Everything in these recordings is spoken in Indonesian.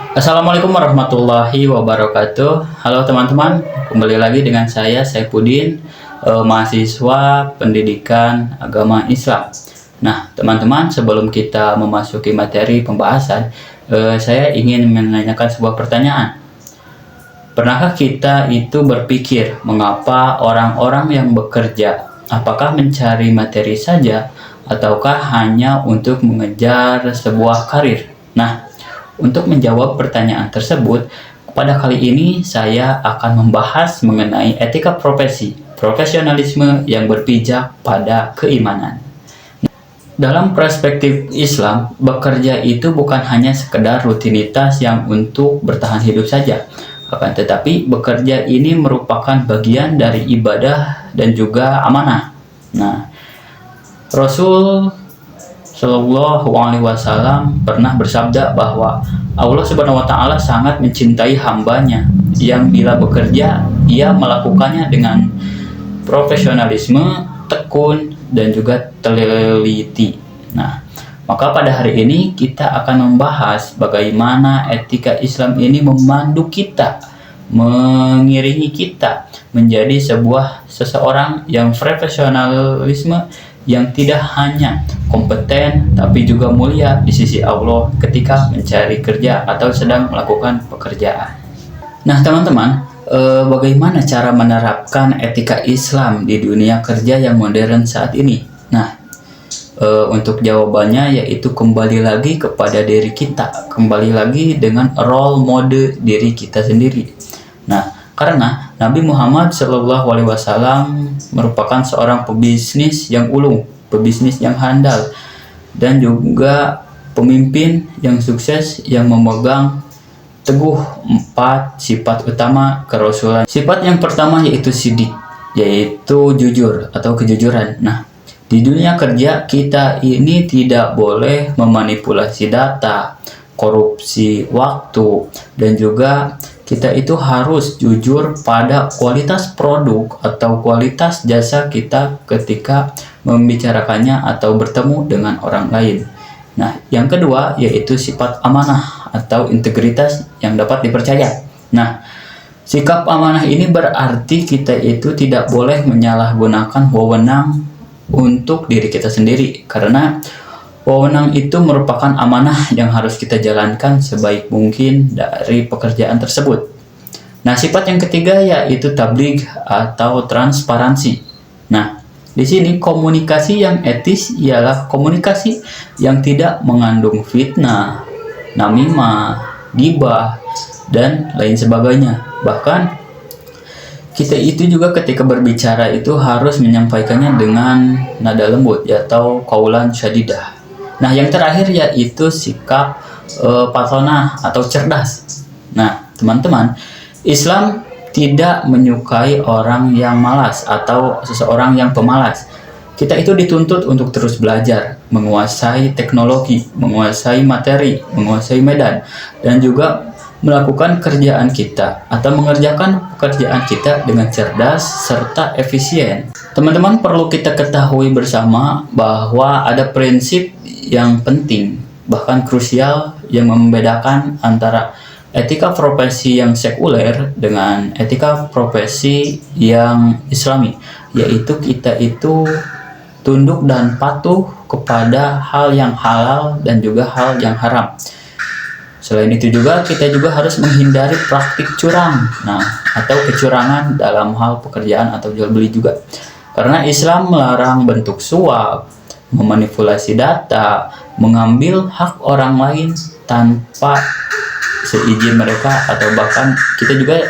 Assalamualaikum warahmatullahi wabarakatuh. Halo teman-teman, kembali lagi dengan saya Saifuddin, mahasiswa pendidikan agama Islam. Nah teman-teman, sebelum kita memasuki materi pembahasan, saya ingin menanyakan sebuah pertanyaan. Pernahkah kita itu berpikir mengapa orang-orang yang bekerja, apakah mencari materi saja ataukah hanya untuk mengejar sebuah karir? Nah, untuk menjawab pertanyaan tersebut, pada kali ini saya akan membahas mengenai etika profesi, profesionalisme yang berpijak pada keimanan. Dalam perspektif Islam, bekerja itu bukan hanya sekedar rutinitas yang untuk bertahan hidup saja, akan tetapi bekerja ini merupakan bagian dari ibadah dan juga amanah. Nah, Rasul Shallallahu Alaihi Wasallam pernah bersabda bahwa Allah Subhanahu Wa Taala sangat mencintai hambanya yang bila bekerja ia melakukannya dengan profesionalisme, tekun dan juga teliti. Nah, maka pada hari ini kita akan membahas bagaimana etika Islam ini memandu kita, mengiringi kita menjadi seseorang yang profesionalisme yang tidak hanya kompeten tapi juga mulia di sisi Allah ketika mencari kerja atau sedang melakukan pekerjaan. Nah teman-teman, bagaimana cara menerapkan etika Islam di dunia kerja yang modern saat ini? Nah, untuk jawabannya yaitu kembali lagi kepada diri kita, kembali lagi dengan role model diri kita sendiri. Nah, karena Nabi Muhammad SAW merupakan seorang pebisnis yang ulung, pebisnis yang handal, dan juga pemimpin yang sukses yang memegang teguh 4 sifat utama kerasulan. Sifat yang pertama yaitu sidik, yaitu jujur atau kejujuran. Nah, di dunia kerja kita ini tidak boleh memanipulasi data, korupsi waktu, dan juga kita itu harus jujur pada kualitas produk atau kualitas jasa kita ketika membicarakannya atau bertemu dengan orang lain. Nah, yang kedua yaitu sifat amanah atau integritas yang dapat dipercaya. Nah, sikap amanah ini berarti kita itu tidak boleh menyalahgunakan wewenang untuk diri kita sendiri, karena wewenang itu merupakan amanah yang harus kita jalankan sebaik mungkin dari pekerjaan tersebut. Nah, sifat yang ketiga yaitu tabligh atau transparansi. Nah, di sini komunikasi yang etis ialah komunikasi yang tidak mengandung fitnah, namimah, ghibah, dan lain sebagainya. Bahkan kita itu juga ketika berbicara itu harus menyampaikannya dengan nada lembut atau qaulan syadidah. Nah, yang terakhir yaitu sikap patonah atau cerdas. Nah, teman-teman, Islam tidak menyukai orang yang malas atau seseorang yang pemalas. Kita itu dituntut untuk terus belajar, menguasai teknologi, menguasai materi, menguasai medan, dan juga melakukan kerjaan kita atau mengerjakan pekerjaan kita dengan cerdas serta efisien. Teman-teman, perlu kita ketahui bersama bahwa ada prinsip yang penting, bahkan krusial, yang membedakan antara etika profesi yang sekuler dengan etika profesi yang islami, yaitu kita itu tunduk dan patuh kepada hal yang halal dan juga hal yang haram. Selain itu juga kita juga harus menghindari praktik curang, atau kecurangan dalam hal pekerjaan atau jual beli juga, karena Islam melarang bentuk suap, memanipulasi data, mengambil hak orang lain tanpa seizin mereka, atau bahkan kita juga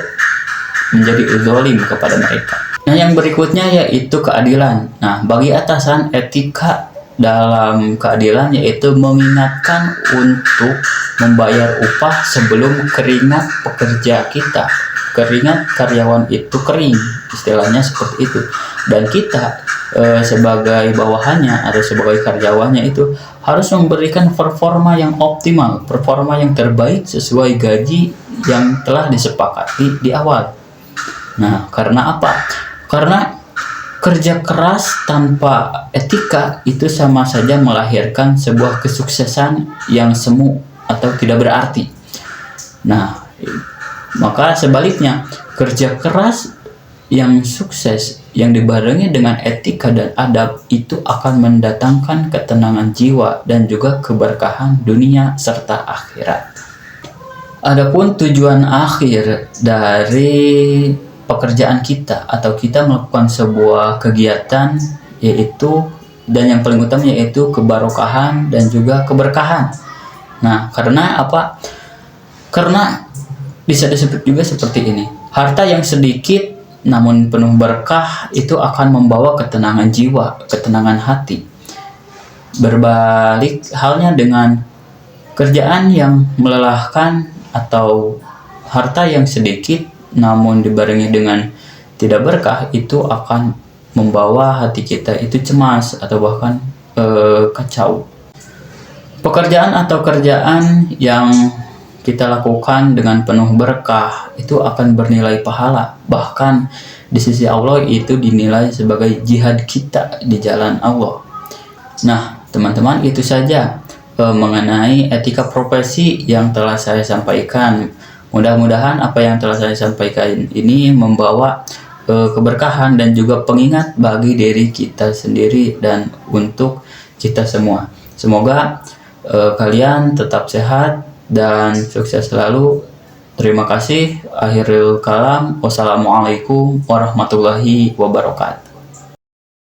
menjadi zalim kepada mereka. Nah, yang berikutnya yaitu keadilan. Nah, bagi atasan, etika dalam keadilan yaitu mengingatkan untuk membayar upah sebelum keringat pekerja kita. Keringat karyawan itu kering, istilahnya seperti itu. Dan kita sebagai bawahannya atau sebagai karyawannya itu harus memberikan performa yang optimal, performa yang terbaik sesuai gaji yang telah disepakati di awal. Nah, karena apa? Karena kerja keras tanpa etika itu sama saja melahirkan sebuah kesuksesan yang semu atau tidak berarti. Nah, maka sebaliknya, kerja keras yang sukses yang dibarengi dengan etika dan adab itu akan mendatangkan ketenangan jiwa dan juga keberkahan dunia serta akhirat. Adapun tujuan akhir dari pekerjaan kita atau kita melakukan sebuah kegiatan yaitu, dan yang paling utama yaitu kebarokahan dan juga keberkahan. Nah, karena apa? Karena bisa disebut juga seperti ini. Harta yang sedikit namun penuh berkah itu akan membawa ketenangan jiwa, ketenangan hati. Berbalik halnya dengan kerjaan yang melelahkan atau harta yang sedikit namun dibarengi dengan tidak berkah, itu akan membawa hati kita itu cemas atau bahkan kacau. Pekerjaan atau kerjaan yang kita lakukan dengan penuh berkah itu akan bernilai pahala, bahkan di sisi Allah itu dinilai sebagai jihad kita di jalan Allah. Nah, teman-teman, itu saja mengenai etika profesi yang telah saya sampaikan. Mudah-mudahan apa yang telah saya sampaikan ini membawa keberkahan dan juga pengingat bagi diri kita sendiri dan untuk kita semua. Semoga kalian tetap sehat dan sukses selalu. Terima kasih. Akhirul kalam. Wassalamualaikum warahmatullahi wabarakatuh.